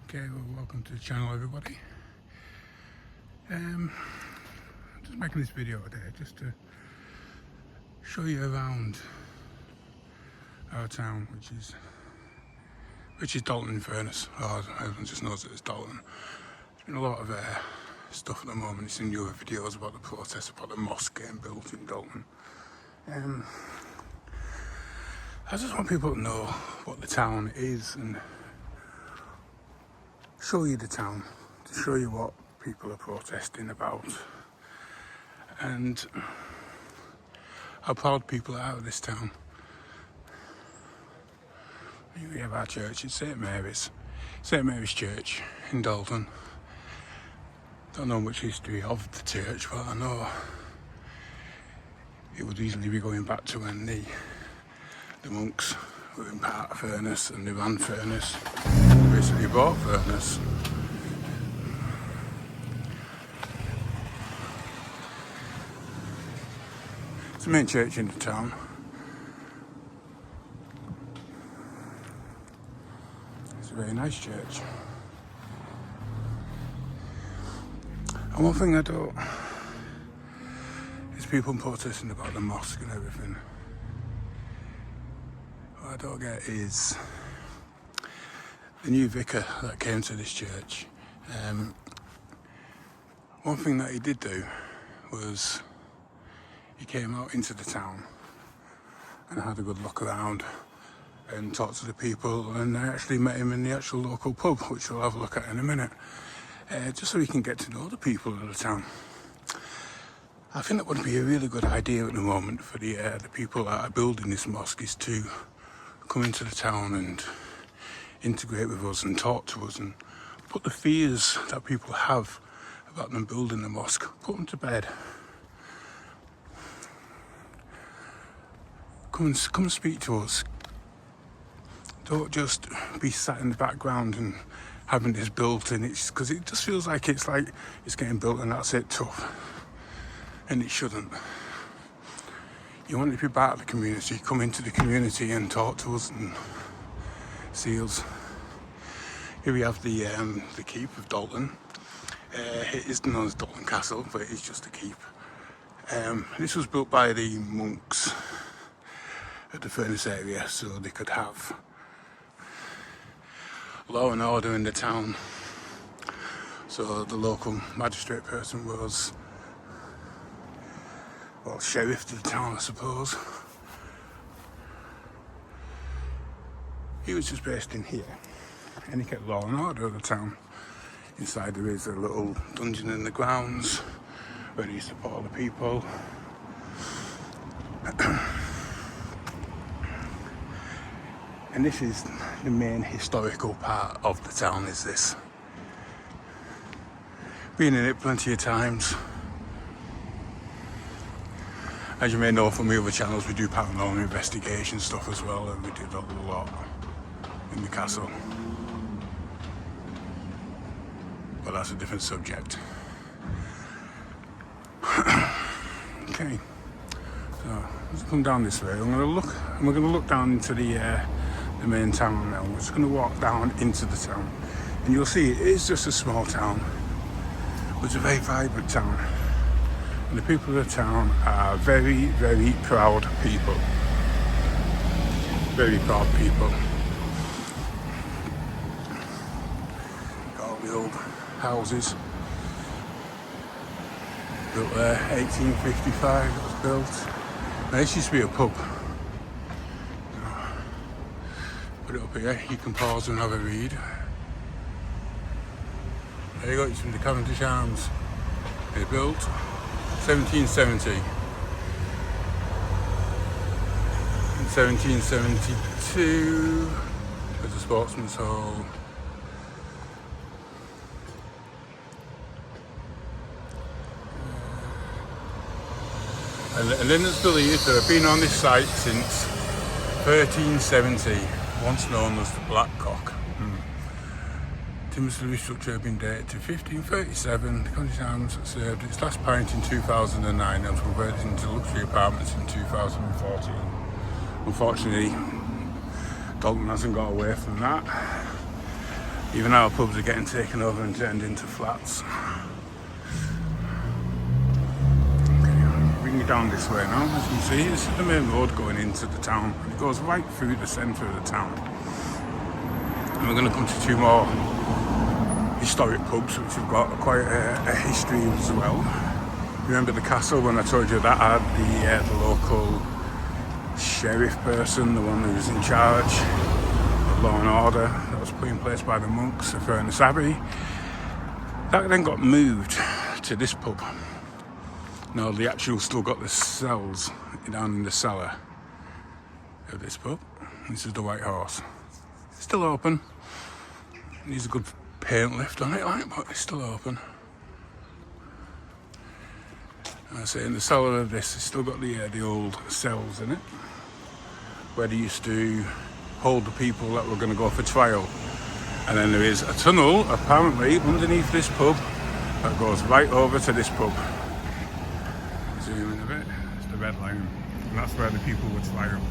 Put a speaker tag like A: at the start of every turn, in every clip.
A: Okay, well, welcome to the channel, everybody. Just making this video today just to show you around our town, which is Dalton, in fairness. Everyone just knows that it's Dalton. There's been a lot of stuff at the moment. It's in newer videos about the protests about the mosque getting built in Dalton. I just want people to know what the town is and show you the town, to show you what people are protesting about and how proud people are of this town. We have our church, it's St Mary's Church in Dalton. Don't know much history of the church, but I know it would easily be going back to when the monks were in part of Furness and they ran Furness. They basically bought Furness. It's the main church in the town. It's a very nice church. And one thing I don't is people protesting about the mosque and everything. What I don't get is the new vicar that came to this church. One thing that he did do was he came out into the town and had a good look around and talked to the people, and I actually met him in the actual local pub, which we'll have a look at in a minute, just so we can get to know the people of the town. I think that would be a really good idea at the moment for the people that are building this mosque, is to come into the town and integrate with us and talk to us and put the fears that people have about them building the mosque, put them to bed. Come and speak to us. Don't just be sat in the background and having this built, and it's because it just feels like it's getting built and that's it, tough. And it shouldn't. You want to be part of the community, come into the community and talk to us and see us. Here we have the keep of Dalton. It is known as Dalton Castle, but it is just a keep. This was built by the monks at the Furness area, so they could have law and order in the town. So the local magistrate person was, well, sheriff of the town, I suppose. He was just based in here, and he kept law and order of the town. Inside there is a little dungeon in the grounds where he used to put all the people. And this is the main historical part of the town, is this. Been in it plenty of times. As you may know from the other channels, we do paranormal investigation stuff as well, and we did a lot in the castle. But that's a different subject. Okay, so let's come down this way. We're going to look down into the main town now. We're just going to walk down into the town, and you'll see it is just a small town, but it's a very vibrant town. And the people of the town are very, very proud people. Very proud people. Got all the old houses. Built there, 1855 it was built. Now, this used to be a pub. Put it up here, you can pause and have a read. There you go, it's from the Cavendish Arms. They built 1770. In 1772, there's a sportsman's hall. And then it's believed that I've been on this site since 1370, once known as the Black Cock. Timber structure had been dated to 1537. The Cavendish Arms served its last pint in 2009 and was converted into luxury apartments in 2014. Unfortunately, Dalton hasn't got away from that. Even our pubs are getting taken over and turned into flats. Bring you down this way now. As you can see, this is the main road going into the town. It goes right through the centre of the town. And we're going to come to two more historic pubs which have got quite a history as well. Remember the castle when I told you that had the local sheriff person, the one who was in charge of law and order, that was put in place by the monks of Furness Abbey. That then got moved to this pub. No, they actually still got the cells down in the cellar of this pub. This is the White Horse. It's still open. Needs a good paint lift on it, but it's still open. I say in the cellar of this, it's still got the old cells in it, where they used to hold the people that were going to go for trial. And then there is a tunnel, apparently, underneath this pub that goes right over to this pub. Zoom in a bit, it's the red line, and that's where the people were trialed.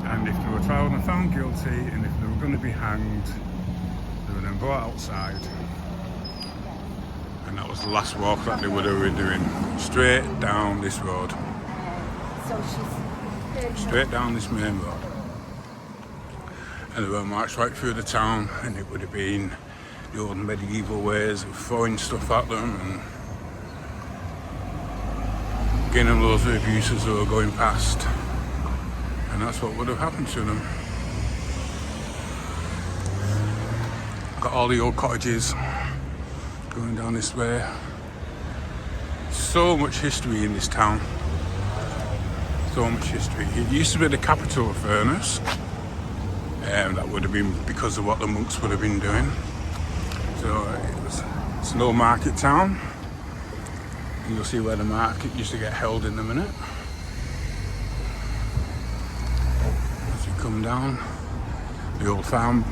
A: And if they were trialed and found guilty, and if they were going to be hanged, they were then brought outside. And that was the last walk that they would have been doing, straight down this road. Straight down this main road. And they were marched right through the town, and it would have been the old medieval ways of throwing stuff at them and getting them loads of abuse as they were going past. And that's what would have happened to them. Got all the old cottages going down this way. So much history in this town. So much history. It used to be the capital of Furness. That would have been because of what the monks would have been doing. So it's an old market town. And you'll see where the market used to get held in a minute. As you come down, the old farm,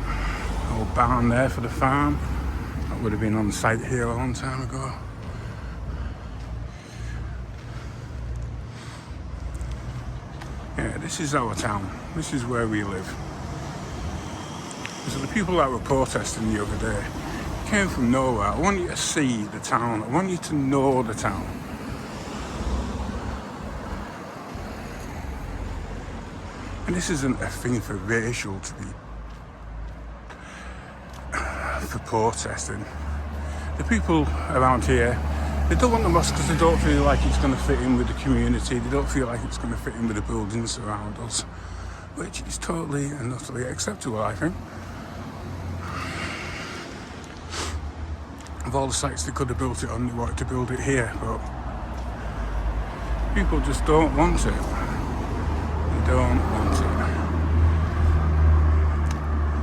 A: old barn there for the farm. That would have been on site here a long time ago. Yeah, this is our town. This is where we live. So the people that were protesting the other day came from nowhere. I want you to see the town. I want you to know the town. And this isn't a thing for racial to be for protesting. The people around here, they don't want the mosque because they don't feel like it's going to fit in with the community. They don't feel like it's going to fit in with the buildings around us, which is totally and utterly acceptable, I think. Of all the sites they could have built it on, they wanted to build it here, but people just don't want it. They don't want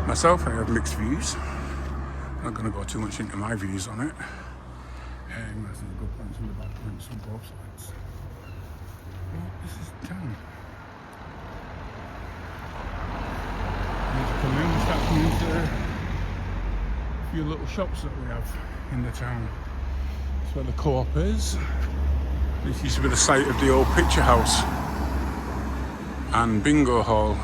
A: it. Myself, I have mixed views. I'm not going to go too much into my views on it. There's good points and the bad points on both sides. Well, this is town. As you come in, we start coming into a few little shops that we have in the town. That's where the co-op is. This used to be the site of the old picture house and bingo hall,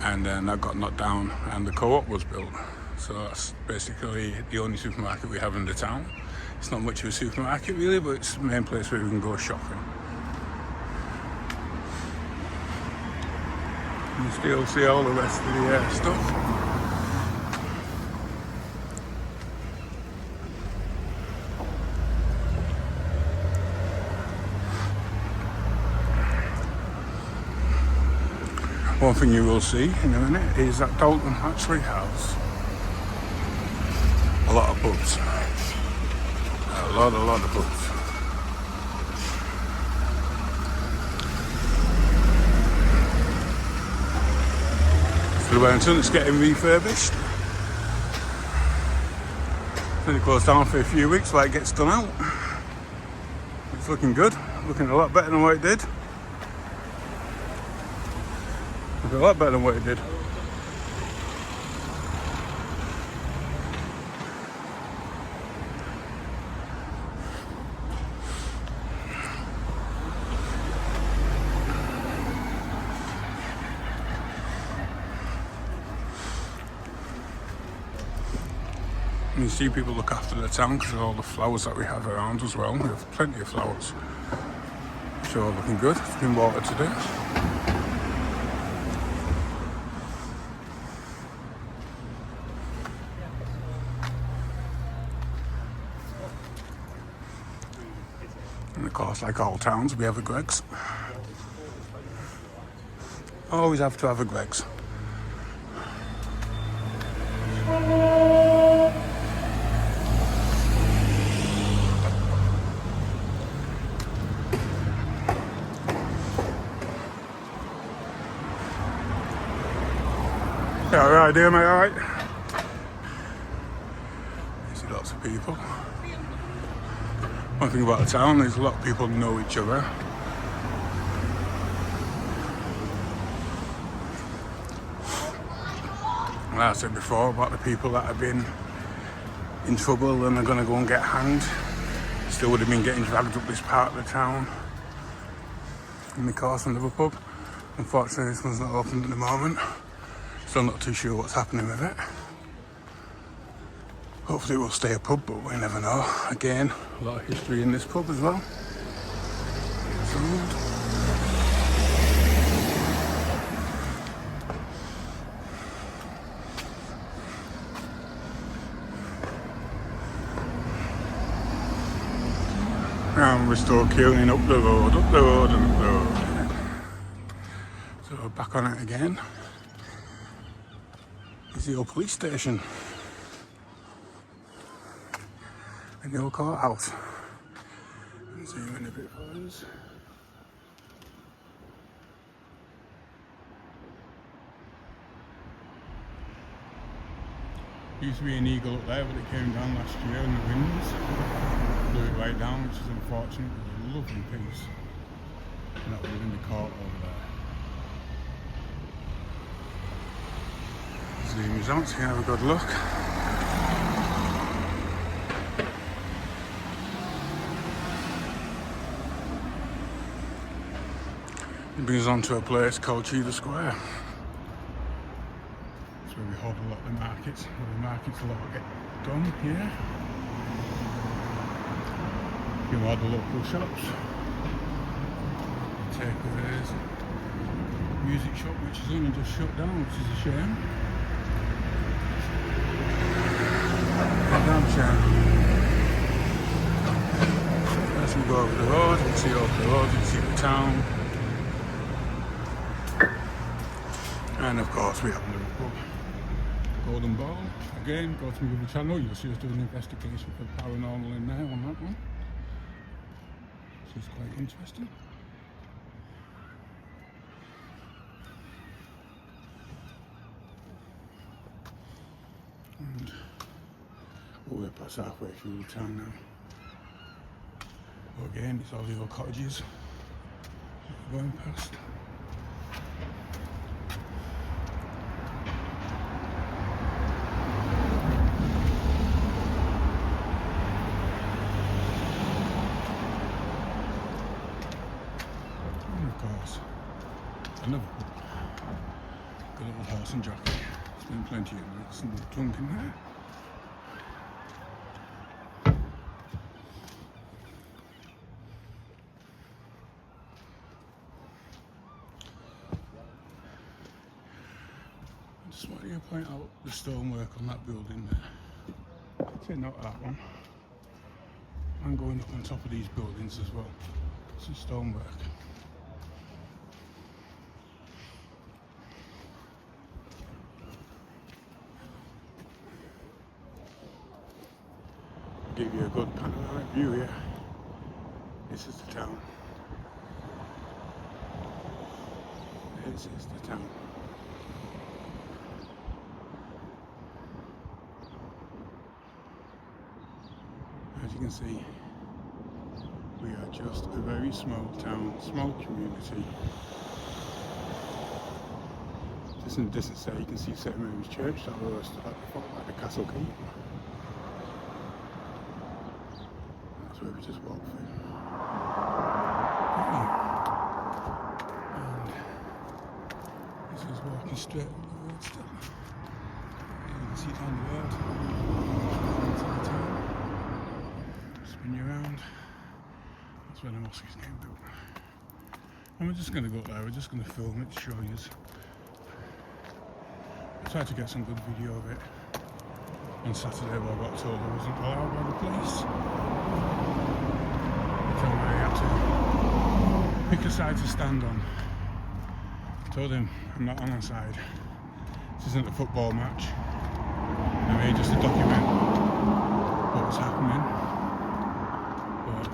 A: and then that got knocked down and the co-op was built. So that's basically the only supermarket we have in the town. It's not much of a supermarket really, but it's the main place where we can go shopping. You still see all the rest of the stuff. One thing you will see in a minute is that Dalton actually has a lot of pubs. A lot of pubs. So the Wellington is getting refurbished. Then it goes down for a few weeks while it gets done out. It's looking good, looking a lot better than what it did. A lot better than what it did. And you see people look after the town because of all the flowers that we have around as well. We have plenty of flowers. So looking good. It's been watered today. And of course, like all towns, we have a Greggs. Always have to have a Greggs. Yeah, alright, dear mate, alright. You see lots of people. One thing about the town is a lot of people know each other. Like I said before about the people that have been in trouble and are going to go and get hanged, still would have been getting dragged up this part of the town in the course of the pub. Unfortunately, this one's not open at the moment. Still not too sure what's happening with it. Hopefully it will stay a pub, but we never know. Again, a lot of history in this pub as well. And we're still queuing up the road, and up the road. So back on it again. Is the old police station. And the old courthouse. Zoom in a bit for us. Used to be an eagle up there, but it came down last year in the winds. Blew it right down, which is unfortunate. It was a lovely piece. And that was in the court over there. Zoom is out so you can have a good look. It brings us on to a place called Tudor Square. That's where we hold a lot of the markets. Where the markets a lot get done here. You have the local shops, takeaways, music shop which is only just shut down, which is a shame. A damn shame. As we go over the road, you can see over the road, you can see the town. And of course we have the pub. Golden Ball. Again, go to my other channel, you'll see us doing an investigation for paranormal in there on that one. Which is quite interesting. And we're past halfway through the town now. But again, it's all the old cottages we're going past. Another good little horse and jockey. There's been plenty of nuts and drunk in there. I just want to point out the stonework on that building there. Take note of that one. And going up on top of these buildings as well. Some stonework. Give you a good panoramic view here. This is the town. This is the town. As you can see, we are just a very small town, small community. Just in the distance there you can see St Mary's Church, that was like the castle gate. Where we just walked through. And this is walking straight up the road still. See it down the road. Into the town. Spin you around. That's where the mosque is getting built. And we're just going to go there, we're just going to film it to show you. I tried to get some good video of it on Saturday, but I got told I wasn't allowed by the police. They told me I had to pick a side to stand on. I told him I'm not on our side. This isn't a football match. I made just to document what was happening. But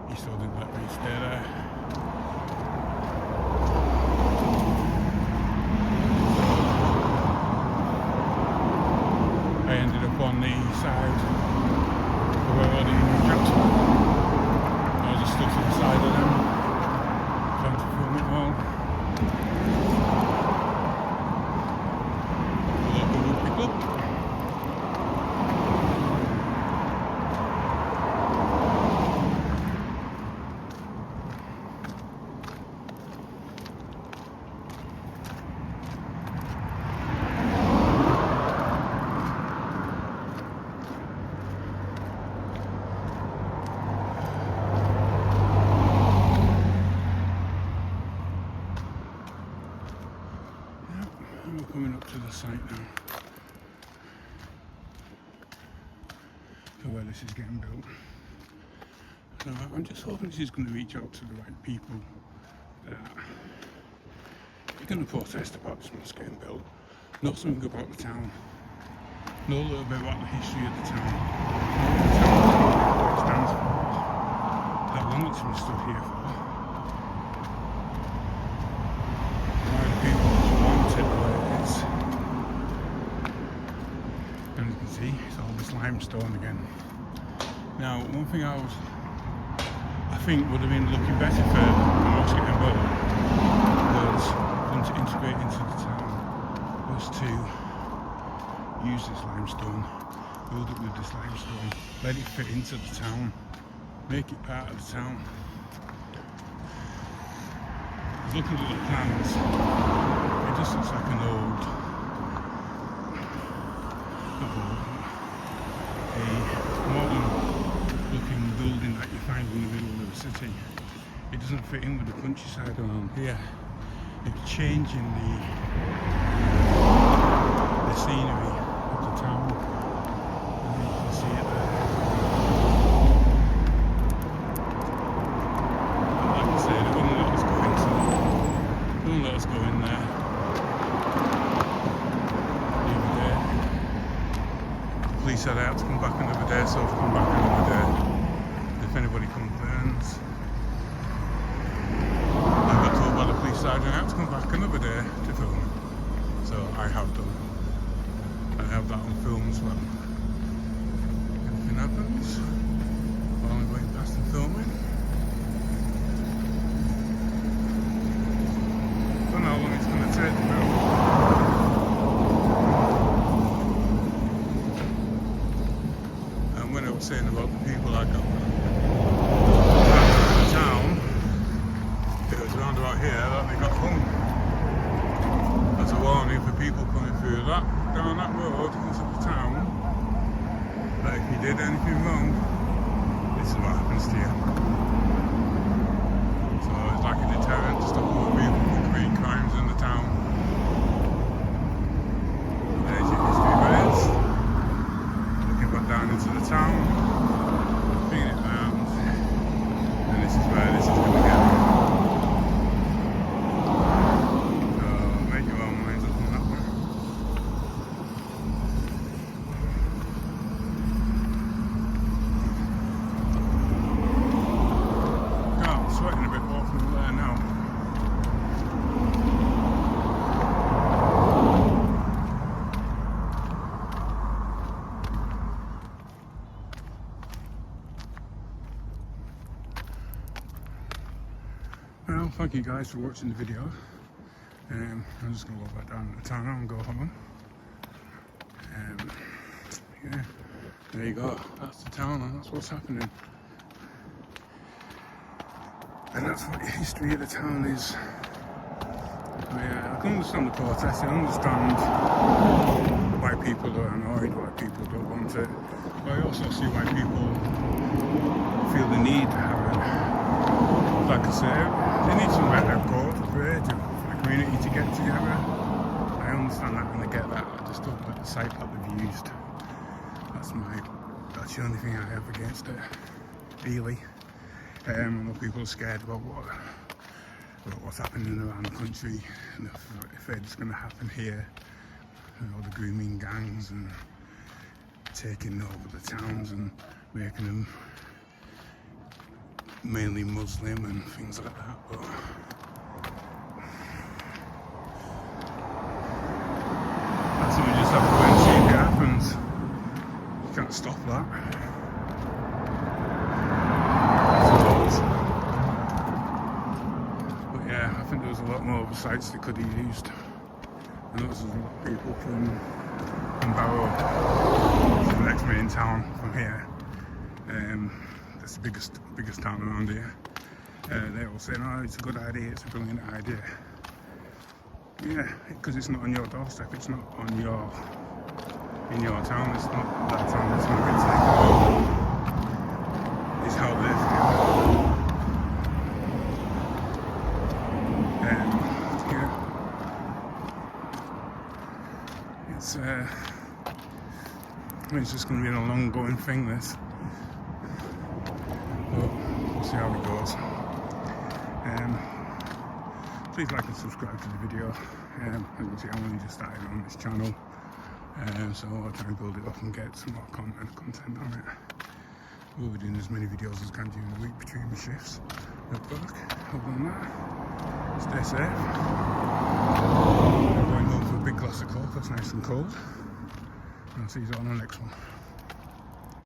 A: he still didn't let me stay there. I ended up on the side where all the caps were. I just stood to the side of them, trying to film it all. A lot of people pick up. We're coming up to the site now, to where this is getting built. So I'm just hoping this is going to reach out to the right people that are going to protest about this mosque getting built, know something about the town, know a little bit about the history of the town, know what the town stands for, how long it's been stood here for. It's all this limestone again. Now, one thing I think would have been looking better for the mosque getting built was for them to integrate into the town, was to use this limestone, build it with this limestone, let it fit into the town, make it part of the town. Looking at the plans, it just looks like an old, a modern looking building that you find in the middle of the city. It doesn't fit in with the countryside around here. It's changing the scenery of the town. And you can see it there. Like I say, they wouldn't let us go in, so they wouldn't let us go in there. Police said I had to come back another day, so I've come back another day. If anybody complains, I got told by the police sergeant I had to come back another day to film. So I have done. I have that on film as well. Anything happens while I'm going past and filming. I don't know how long it's going to take to film. When I was saying about the people I got in the town, it was around about here that they got hung. As a warning for people coming through down that road into the town, that if you did anything wrong, this is what happens to you. So it's like a deterrent to stop other people from committing crimes in the town. There's your history rails. Down into the town, bringing it round, and this is where this is going to go. So make your own minds up on that one. God, I'm sweating a bit more from there now. Well, thank you guys for watching the video. I'm just going to go back down to the town now and go home. Yeah, there you go. That's the town and that's what's happening. And that's what the history of the town is. So yeah, I can understand the protests. I understand why people are annoyed, why people don't want it. But I also see why people feel the need to have it. Like I say, they need somewhere to go to pray, for the community to get together. I understand that and I get that. I just don't like the site that they've used. That's the only thing I have against it, really. I know people are scared about what's happening around the country, and if it's going to happen here, the grooming gangs and taking over the towns and making them mainly Muslim and things like that. But that's what we just have to wait and see if it happens. You can't stop that. But yeah, I think there was a lot more oversights they could have used. I noticed there's a lot of people from Barrow, which is the next main town from here. That's the biggest town around here. They're all saying, oh, it's a good idea, it's a brilliant idea. Yeah, because it's not on your doorstep, it's not in your town, it's not that town that's going to get taken over. It's how they feel. Yeah. It's just going to be an ongoing thing, this. But we'll see how it goes. Please like and subscribe to the video. As you can see, I'm only just started on this channel, so I'll try and build it up and get some more content on it. We'll be doing as many videos as I can during the week between my shifts at work. Other than that, stay safe. I'm going home for a big glass of coke that's nice and cold. And I'll see you on the next one.